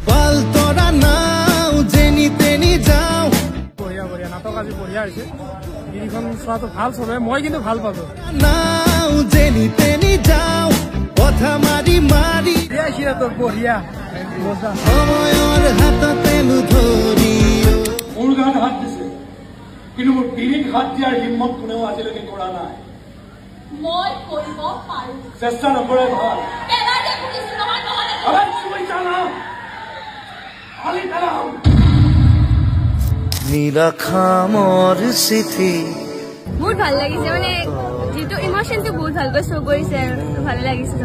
পালতৰা নাও যেনি তেনি যাওঁ বঢ়িয়া বঢ়িয়া নাটক আজি বঢ়িয়া হৈছে গিৰিখন চোৱাটো ভাল চবে মই কিন্তু ভাল পালো নাও যেনি তেনি যাওঁ কথা মাৰি মাৰি তোৰ বঢ়িয়া সময়ৰ হাততে ধৰি মোৰ গাত হাত দিছে কিন্তু মোৰ ডিঙিত হাত দিয়াৰ হিম্মত কোনেও আজিলৈকে কৰা নাই মই কৰিব পাৰো চেষ্টা নকৰে ভাল নীলখামৰ চিঠি বহুত ভাল লাগিছে মানে যিটো ইমোশনটো বহুত ভালকৈ শ্ব' কৰিছে আৰু ভালে লাগিছে